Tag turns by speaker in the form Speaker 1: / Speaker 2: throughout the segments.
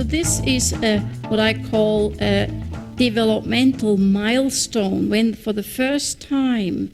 Speaker 1: this is what I call a developmental milestone, when for the first time,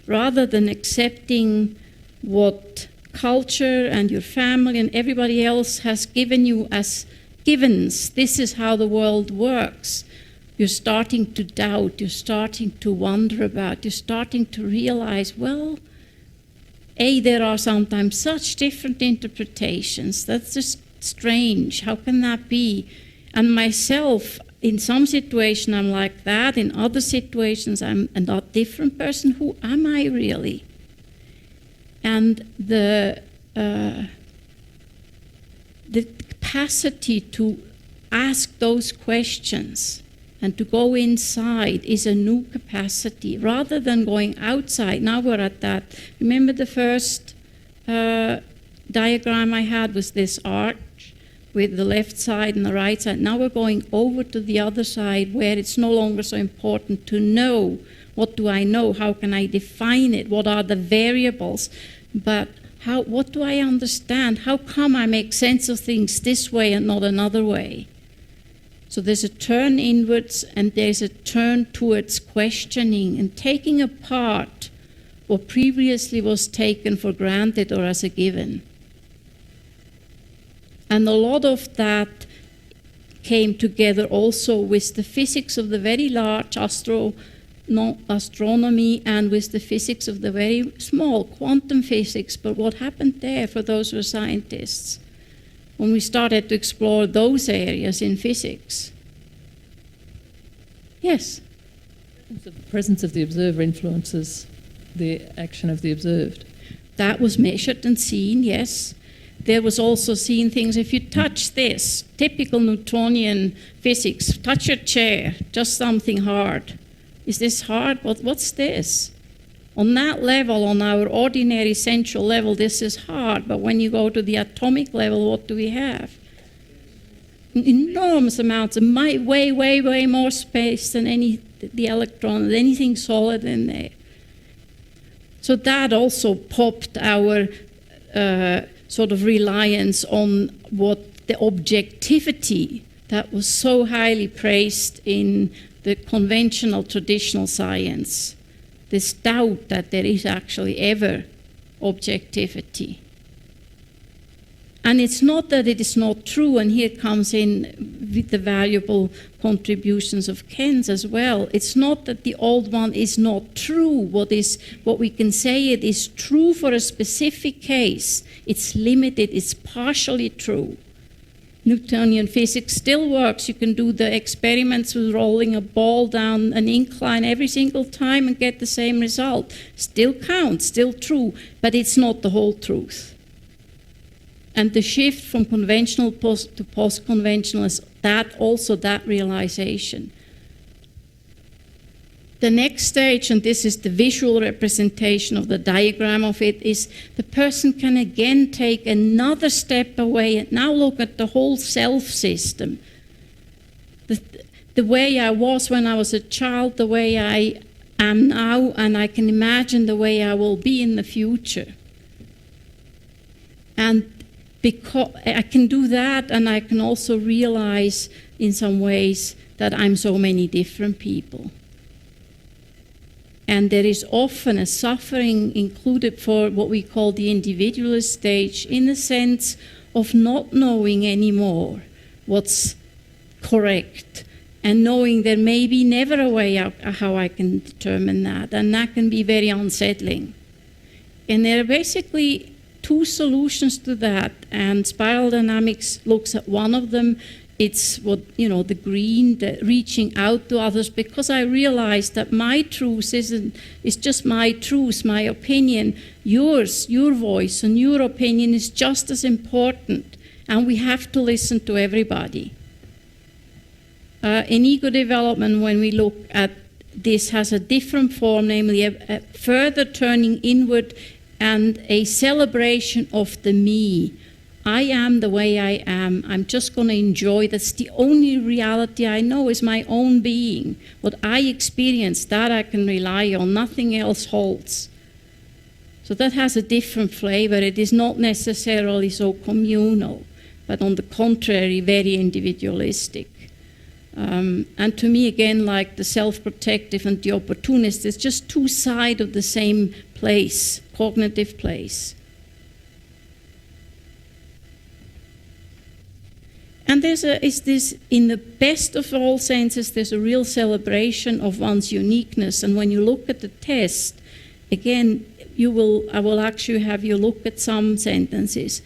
Speaker 1: rather than accepting what culture and your family and everybody else has given you as givens, this is how the world works, you're starting to doubt, you're starting to wonder about, you're starting to realize, well, there are sometimes such different interpretations. That's just strange. How can that be? And myself, in some situations, I'm like that. In other situations, I'm a different person. Who am I really? And the capacity to ask those questions and to go inside is a new capacity, rather than going outside. Now we're at that. Remember the first diagram I had was this arch with the left side and the right side. Now we're going over to the other side, where it's no longer so important to know. What do I know? How can I define it? What are the variables? But what do I understand? How come I make sense of things this way and not another way? So there's a turn inwards and there's a turn towards questioning and taking apart what previously was taken for granted or as a given. And a lot of that came together also with the physics of the very large astronomy and with the physics of the very small quantum physics. But what happened there for those who are scientists? When we started to explore those areas in physics. Yes?
Speaker 2: The presence of the observer influences the action of the observed.
Speaker 1: That was measured and seen, yes. There was also seen things, if you touch this, typical Newtonian physics, touch your chair, just something hard. Is this hard? What's this? On that level, on our ordinary sensual level, this is hard. But when you go to the atomic level, what do we have? Enormous amounts of way more space than the electron, than anything solid in there. So that also popped our sort of reliance on what the objectivity that was so highly praised in the conventional traditional science. This doubt that there is actually ever objectivity. And it's not that it is not true, and here comes in with the valuable contributions of Ken's as well. It's not that the old one is not true. What we can say it is true for a specific case. It's limited, it's partially true. Newtonian physics still works. You can do the experiments with rolling a ball down an incline every single time and get the same result. Still counts, still true, but it's not the whole truth. And the shift from conventional to post-conventional is that realization. The next stage, and this is the visual representation of the diagram of it, is the person can again take another step away and now look at the whole self system. The way I was when I was a child, the way I am now, and I can imagine the way I will be in the future. And because I can do that, and I can also realize in some ways that I'm so many different people. And there is often a suffering included for what we call the individualist stage, in the sense of not knowing anymore what's correct, and knowing there may be never a way out how I can determine that, and that can be very unsettling. And there are basically two solutions to that, and spiral dynamics looks at one of them. It's the green, the reaching out to others, because I realized that my truth is just my truth, my opinion. Yours, your voice and your opinion is just as important, and we have to listen to everybody. In ego development, when we look at this, has a different form, namely a further turning inward and a celebration of the me. I am the way I am. I'm just going to enjoy. That's the only reality I know, is my own being. What I experience, that I can rely on. Nothing else holds. So that has a different flavor. It is not necessarily so communal. but on the contrary, very individualistic. And to me, again, like the self-protective and the opportunist, it's just two sides of the same place, cognitive place. And in the best of all senses, there's a real celebration of one's uniqueness. And when you look at the test, again, I will actually have you look at some sentences.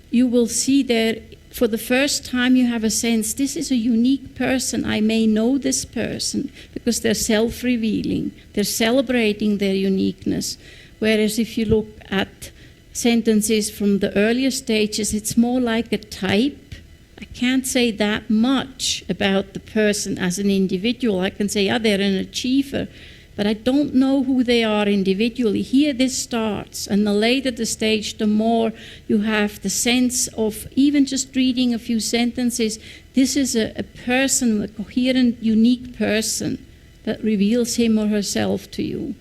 Speaker 1: You will see there, for the first time, you have a sense, this is a unique person. I may know this person, because they're self-revealing. They're celebrating their uniqueness. Whereas if you look at sentences from the earlier stages, it's more like a type. I can't say that much about the person as an individual. I can say, yeah, they're an achiever, but I don't know who they are individually. Here this starts, and the later the stage, the more you have the sense of, even just reading a few sentences, this is a person, a coherent, unique person that reveals him or herself to you.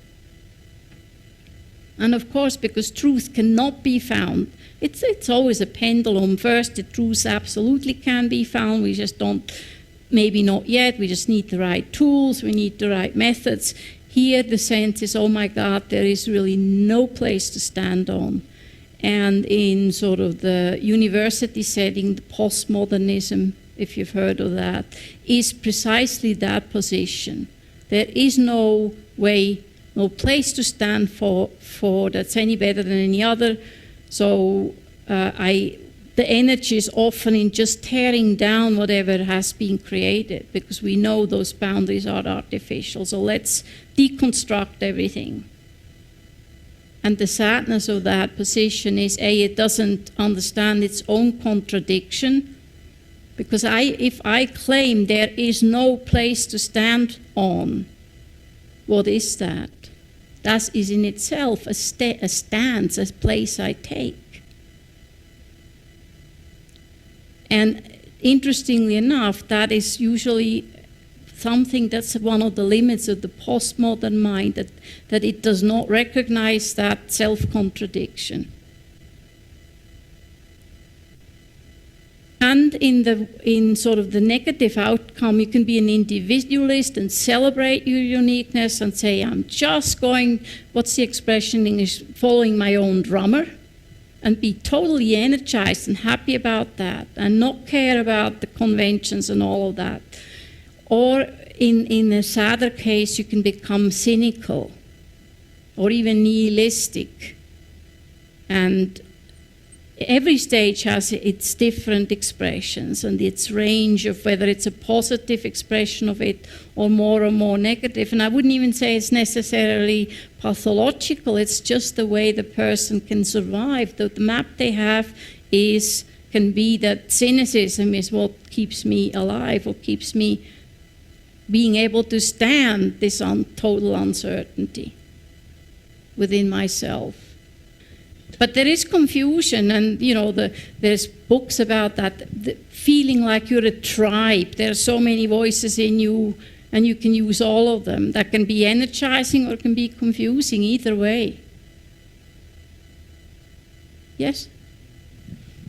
Speaker 1: And of course, because truth cannot be found, it's always a pendulum. First, the truth absolutely can be found. We just don't, maybe not yet. We just need the right tools. We need the right methods. Here, the sense is, oh my God, there is really no place to stand on. And in sort of the university setting, the postmodernism, if you've heard of that, is precisely that position. There is no way, no place to stand for that's any better than any other. So the energy is often in just tearing down whatever has been created, because we know those boundaries are artificial. So let's deconstruct everything. And the sadness of that position is, it doesn't understand its own contradiction. Because if I claim there is no place to stand on, what is that? That is in itself a stance, a place I take. And interestingly enough, that is usually something that's one of the limits of the postmodern mind, that it does not recognize that self-contradiction. And in sort of the negative outcome, you can be an individualist and celebrate your uniqueness and say, I'm just going, what's the expression in English, following my own drummer, and be totally energized and happy about that and not care about the conventions and all of that. Or in a sadder case, you can become cynical or even nihilistic. And every stage has its different expressions and its range of whether it's a positive expression of it or more negative. And I wouldn't even say it's necessarily pathological. It's just the way the person can survive. The map they have can be that cynicism is what keeps me alive, or keeps me being able to stand this total uncertainty within myself. But there is confusion, and there's books about that, feeling like you're a tribe. There are so many voices in you, and you can use all of them. That can be energizing or can be confusing, either way. Yes?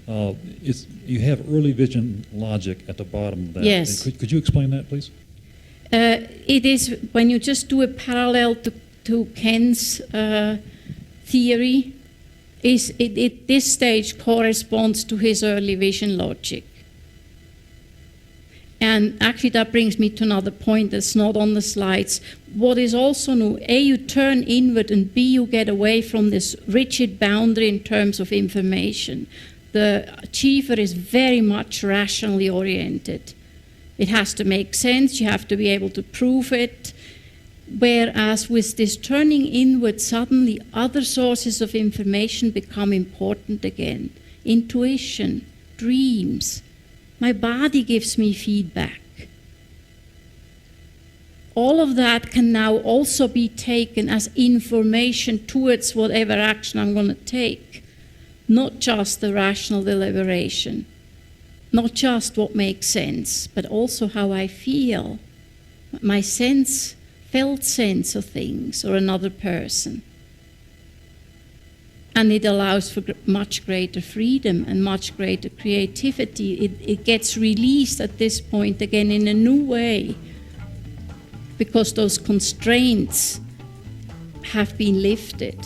Speaker 3: You have early vision logic at the bottom of that.
Speaker 1: Yes.
Speaker 3: Could you explain that, please?
Speaker 1: It is when you just do a parallel to Ken's theory. This stage corresponds to his early vision logic. And actually that brings me to another point that's not on the slides. What is also new, A, you turn inward, and B, you get away from this rigid boundary in terms of information. The achiever is very much rationally oriented. It has to make sense, you have to be able to prove it. Whereas with this turning inward, suddenly other sources of information become important again. Intuition, dreams. My body gives me feedback. All of that can now also be taken as information towards whatever action I'm going to take. Not just the rational deliberation. Not just what makes sense, but also how I feel. My felt sense of things or another person. And it allows for much greater freedom and much greater creativity. It gets released at this point again in a new way, because those constraints have been lifted.